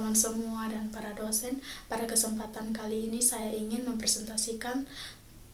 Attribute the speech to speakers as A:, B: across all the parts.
A: teman-teman semua dan para dosen. Pada kesempatan kali ini saya ingin mempresentasikan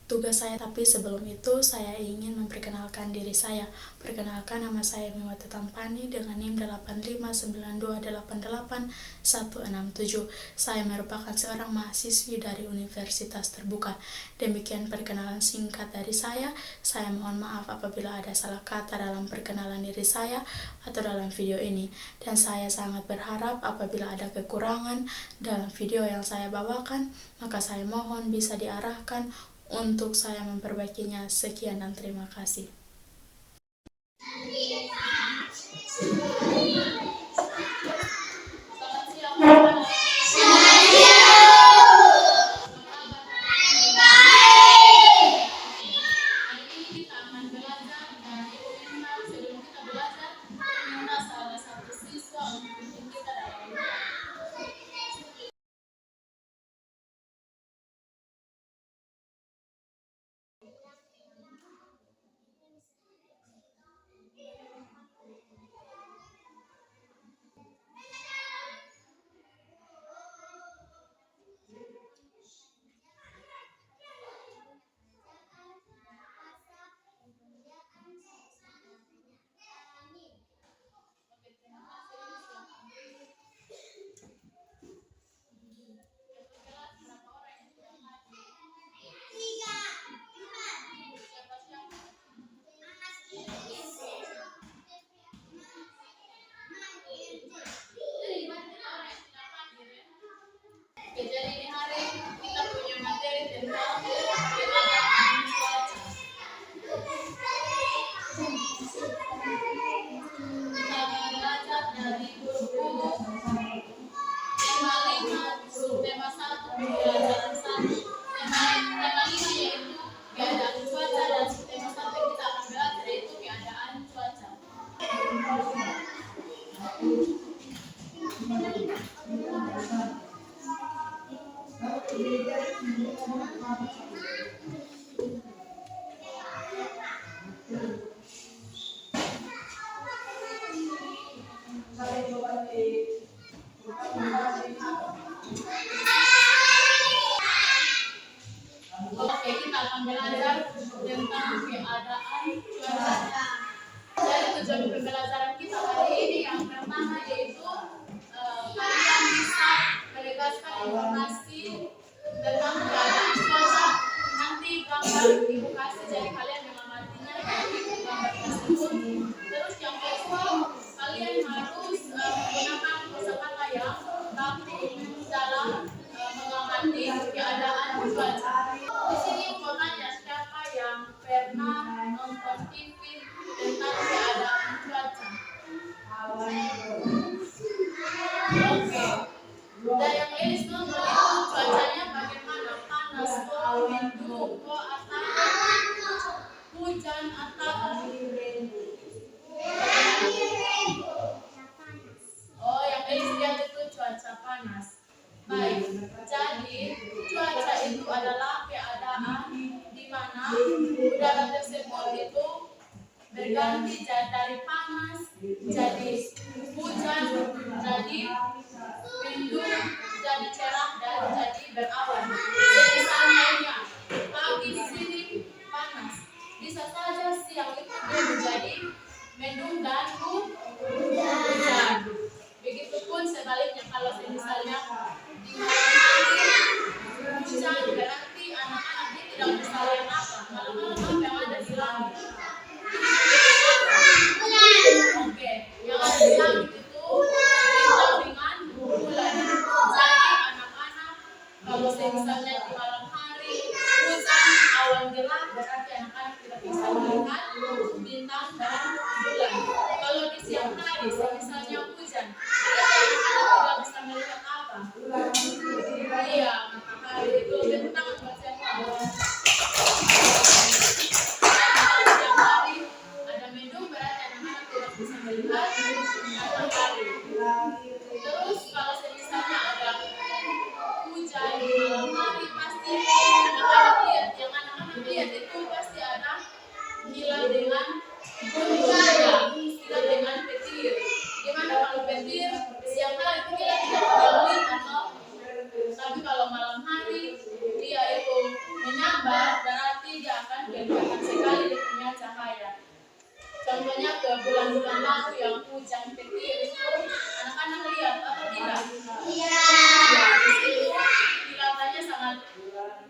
A: tugas saya, tapi sebelum itu saya ingin memperkenalkan diri saya. Perkenalkan, nama saya Miwati Tampani dengan NIM 859288167. Saya merupakan seorang mahasiswi dari Universitas Terbuka. Demikian perkenalan singkat dari saya. Saya mohon maaf apabila ada salah kata dalam perkenalan diri saya atau dalam video ini. Dan saya sangat berharap apabila ada kekurangan dalam video yang saya bawakan, maka saya mohon bisa diarahkan untuk saya memperbaikinya. Sekian dan terima kasih. Jadi ini hari kita punya materi tentang perbedaan cuaca. Kita belajar dari buku 55 tema 1 pembelajaran 1. Tema 5 yaitu keadaan cuaca, dan tema 1 kita akan belajar yaitu keadaan cuaca. Oke, kita akan belajar tentang keadaan cuaca. Jadi tujuan pembelajaran kita hari ini yang pertama yaitu kalian bisa menegaskan informasi tentang keadaan cuaca. Nanti gambar ibu kasih, jadi kalian mengamatinya dari gambar tersebut. Terus yang kedua, kalian harus menggunakan kosakata yang baku dalam mengamati keadaan cuaca. Di sini mau tanya, siapa yang pernah nonton TV tentang keadaan cuaca? Oke. Dan yang Elis nonton itu cuacanya bagaimana? Panas, mendung, atau hujan, atau oh, yang Elis lihat itu cuaca panas. Baik, jadi cuaca itu adalah keadaan di mana udara tersebut itu berganti dari panas jadi hujan, jadi mendung, jadi cerah, dan jadi berawan. Misalnya pagi di sini panas, bisa saja siang itu dia menjadi mendung dan hujan. Begitupun sebaliknya, kalau misalnya di malam hari hujan, berarti anak-anak dia tidak bisa lihat apa. Malam-malam apa yang ada di langit? Oke, yang ada di langit itu bintang dengan bulan. Jadi anak-anak kalau misalnya di malam hari hujan, awan gelap, berarti anak-anak tidak bisa melihat bintang dan bulan. Kalau di siang hari misalnya hujan, tidak bisa melihat apa? Iya, matahari itu bintang buat siapa? Siang hari ada mendung, berarti anak-anak tidak bisa melihat matahari. Terus kalau misalnya ada hujan di malam hari, pasti anak-anak lihat. Yang anak-anak lihat itu pasti ada hilal dengan hilal dengan petir. Gimana kalau petir siang hari itu kita tidak sangat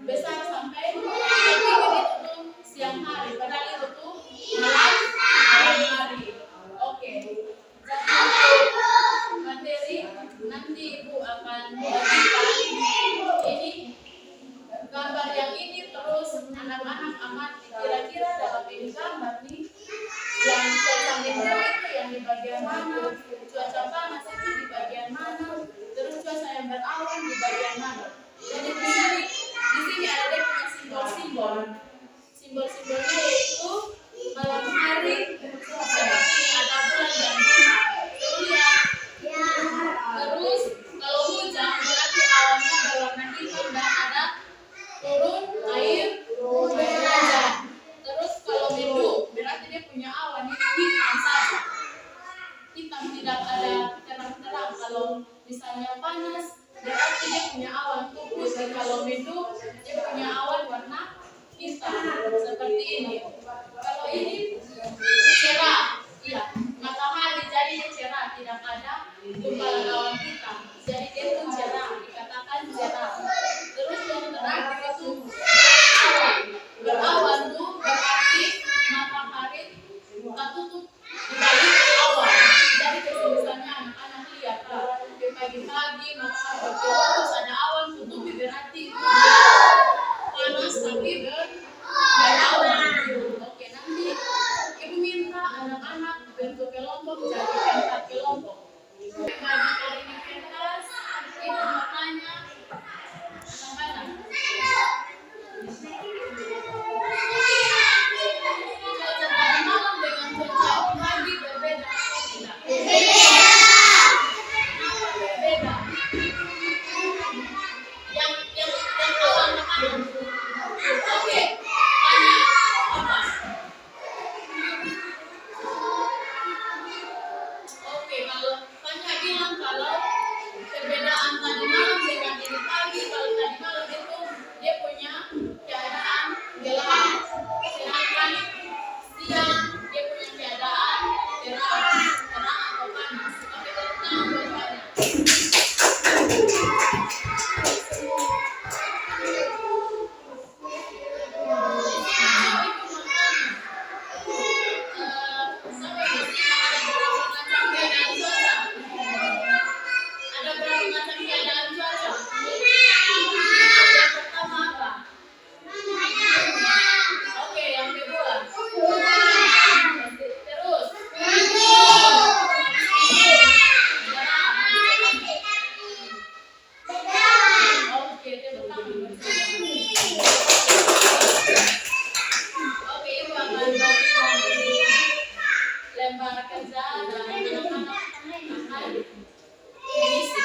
A: besar sampai pikir itu tuh siang hari, padahal itu tuh malam hari. Oke, jadi materi nanti Ibu akan bagikan ini gambar yang ini, terus anak-anak amati kira-kira dalam ini gambar nih yang cuaca mendung itu yang di bagian mana, cuaca panas itu di bagian mana, terus cuaca yang berawan di bagian mana. Jadi di sini ada dia punya simbol-simbol. Simbol-simbolnya yaitu malam hari seperti ada bulan dan bintang. Terus kalau hujan berarti awannya berwarna hitam dan ada turun air hujan. Terus kalau mendung berarti dia punya awan itu hitam saja. Hitam, tidak ada terang-terang. Kalau misalnya panas berarti dia punya awan putih. Dan kalau mendung dia punya awan warna hitam seperti ini. Kalau ini cerah, iya, matahari jadi dia cerah, tidak ada gumpalan awan hitam. Jadi dia itu cerah, dikatakan cerah. Terus yang terakhir itu berawan. Berawan tuh berarti matahari tertutup di balik awan. Jadi misalnya anak-anak lihat di pagi-pagi matahari berkelap terus ada awan tutupi, berarti itu panas tapi berawan. Oke, nanti Ibu minta anak-anak bentuk kelompok jadi pentas kelompok. Bagi hari ini pentas, Ibu mau tanya anak-anak. Cuaca tadi malam dengan cuaca pagi berbeda atau tidak? Kenapa berbeda? Yang tahu anak-anak. Oke, tanya apa? Oke, kalau tanya bilang kalau perbedaan tadi malam dengan ini pagi, kalau tadi malam itu dia punya keadaan gelap, sedangkan siang dia punya keadaan terang atau panas. Oke, tepuk tangan buat Fanya. Ada berapa macam keadaan cuaca? Yang pertama apa? Oke, yang kedua. Terus. Oke, tepuk tangan. Oke, Ibu akan bagikan lembar kerja dan anak-anak akan mengisi.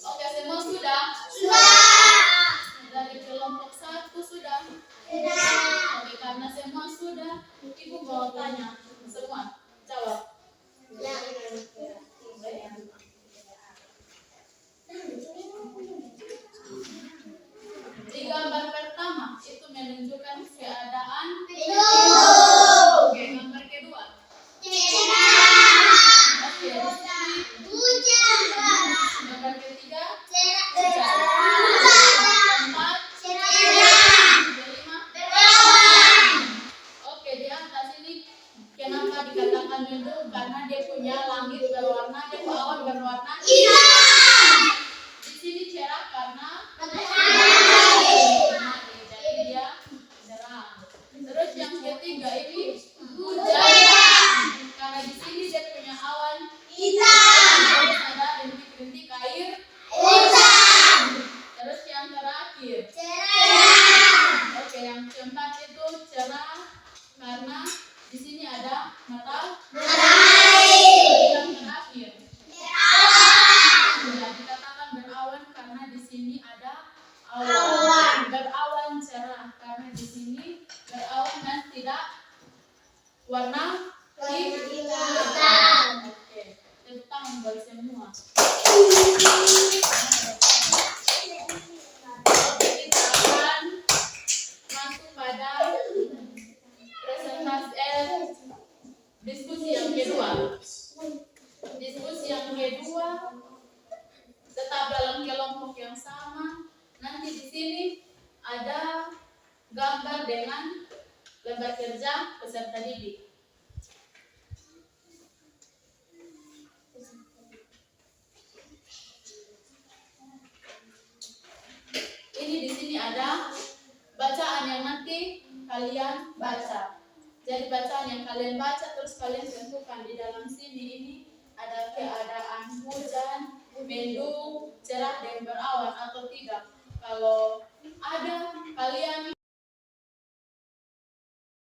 A: Oke, semua sudah? Dari kelompok 1 sudah? Oke, karena semua sudah, Ibu mau tanya semua. Jawab. Di gambar pertama itu menunjukkan keadaan. Oke, gambar kedua. Oke, gambar ketiga. Keempat. Kelima. Oke, di atas ini kenapa dikatakan mendung? Karena dia punya langit berwarna, dia punya awan berwarna hitam. Di sini cerah karena matahari, jadi dia cerah. Terus yang ketiga ini hujan, karena di sini dia punya awan hitam. Terus ada rintik-rintik air hujan. Terus yang terakhir cerah. Oke, yang keempat itu cerah karena di sini ada matahari. Yang terakhir sudah dikatakan berawan karena di sini ada awan. Berawan cerah karena di sini berawan dan tidak warna hitam. Oke, tepuk tangan buat semua. Kita akan masuk pada presentasi diskusi yang kedua. Diskusi yang kedua tetap dalam kelompok yang sama. Nanti di sini ada gambar dengan lembar kerja peserta didik. Ini di sini ada bacaan yang nanti kalian baca. Jadi bacaan yang kalian baca terus kalian tentukan di dalam sini ini ada keadaan hujan, mendung, cerah dan berawan atau tidak. Kalau ada kalian.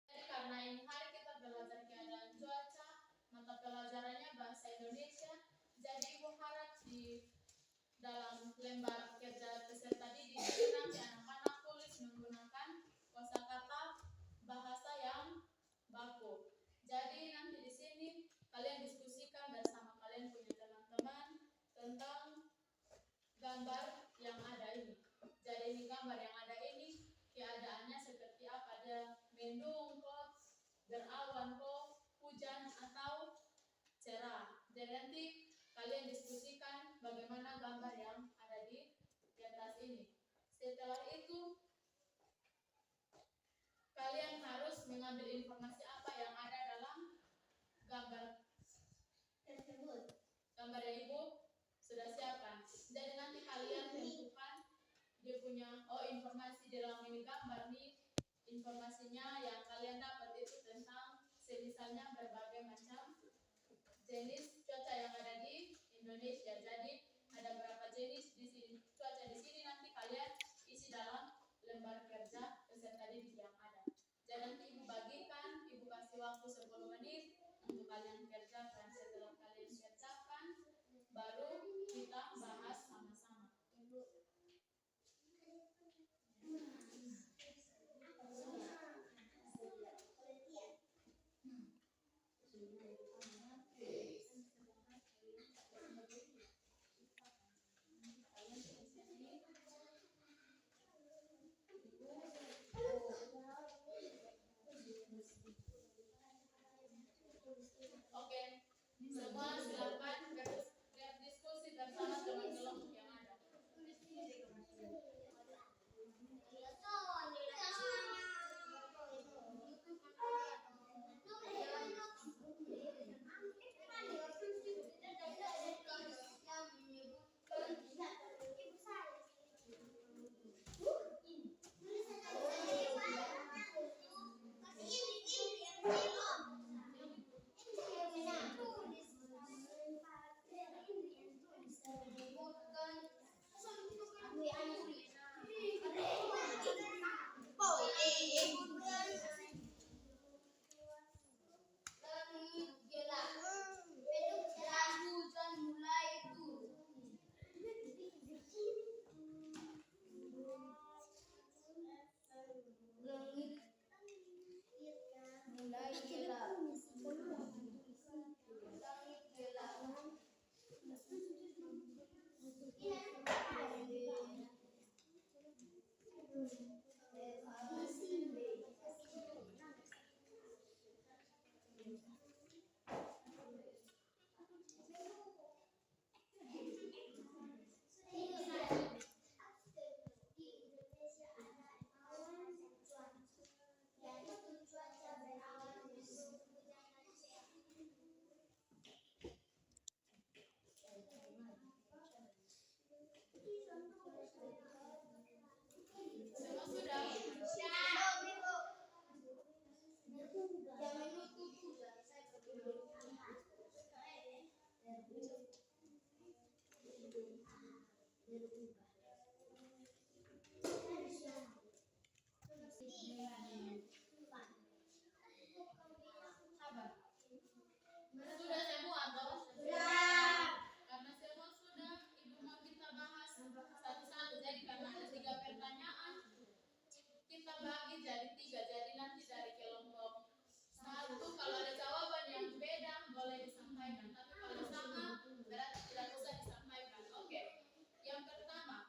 A: Jadi karena ini hari kita belajar keadaan cuaca, mata pelajarannya bahasa Indonesia. Jadi Ibu harap di dalam lembar kerja peserta didik nanti anak-anak tulis menggunakan kosakata bahasa yang baku. Jadi nanti di sini kalian diskusikan bersama kalian punya teman-teman tentang gambar yang ada ini. Jadi ini gambar yang ada ini keadaannya seperti apa, ada mendung kok, berawan kok, hujan atau cerah. Jadi nanti kalian diskusikan bagaimana gambar yang ada di atas ini. Setelah itu kalian harus mengambil informasi apa yang ada dalam gambar tersebut. Gambar yang Ibu sudah siapkan. Jadi nanti kalian tentukan dia punya informasi di dalam ini gambar nih. Informasinya yang kalian dapat itu tentang misalnya berbagai macam jenis cuaca yang ada di Indonesia. Jadi ada berapa jenis di sini cuaca di sini nanti kalian isi dalam lembar kerja peserta didik yang ada. Jadi nanti Ibu bagikan, Ibu kasih waktu 10 menit untuk kalian kerjakan. Setelah kalian kerjakan, baru kita bahas sama-sama. Semua silakan berdiskusi bersama dengan kelompok yang ada. Semua sudah? Sudah semua atau? Sudah. Karena semua sudah, Ibu mau kita bahas satu-satu. Jadi karena ada 3 pertanyaan, kita bagi jadi 3. Jadi nanti dari kelompok 1 kalau ada jawaban yang beda boleh disampaikan. Tapi kalau sama berarti tidak usah disampaikan. Oke. Yang pertama,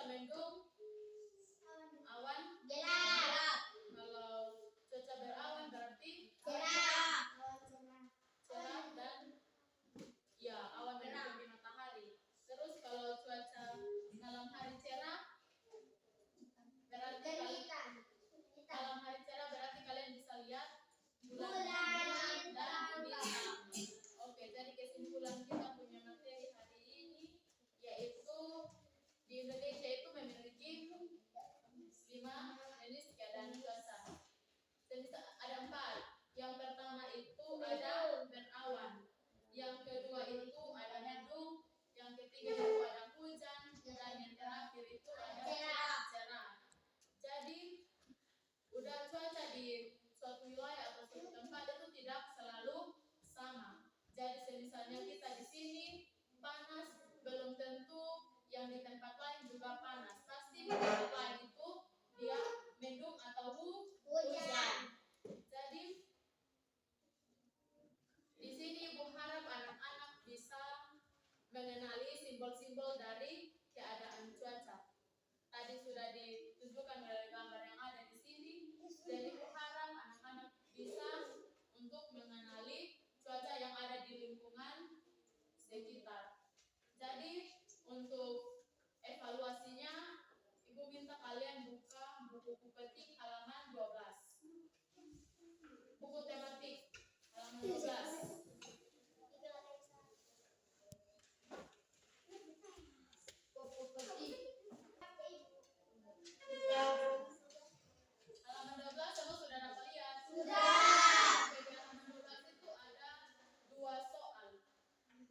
A: mendung, awan,
B: Gelap.
A: kalau cuaca berawan berarti
B: Cerah.
A: cerah dan ya awan menutupi matahari. Terus kalau cuaca malam hari cerah berarti malam hari cerah berarti kalian bisa lihat bulan dan bintang. Oke, jadi kesimpulan kita punya materi hari ini yaitu di Indonesia itu memiliki 5 jenis keadaan cuaca. Ada 4. Yang pertama itu ada berawan. Yang kedua itu ada mendung. Yang ketiga itu ada hujan. Dan yang terakhir itu ada cerah. Jadi udah cuaca di suatu wilayah atau suatu tempat itu tidak selalu sama. Jadi misalnya kita di sini panas, belum tentu yang di tempat lain juga panas. Pasti di tempat lain itu dia mendung atau hujan. Jadi di sini Ibu harap anak-anak bisa mengenali simbol-simbol dari keadaan cuaca. Tadi sudah ditunjukkan melalui gambar yang ada di sini. Jadi Ibu harap anak-anak bisa untuk mengenali cuaca yang ada di lingkungan sekitar. Jadi untuk evaluasinya Ibu minta kalian buka buku petik halaman 12. Buku tematik halaman 12. Halaman 12 kamu sudah dapat lihat?
B: Sudah.
A: Di halaman 12 itu ada 2 soal.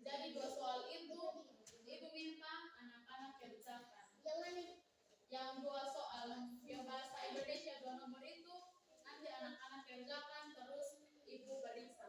A: Jadi 2 soal itu Ibu minta anak-anak kerjakan. Yang 2 soal yang bahasa Indonesia 2 nomor itu nanti anak-anak kerjakan terus Ibu periksa.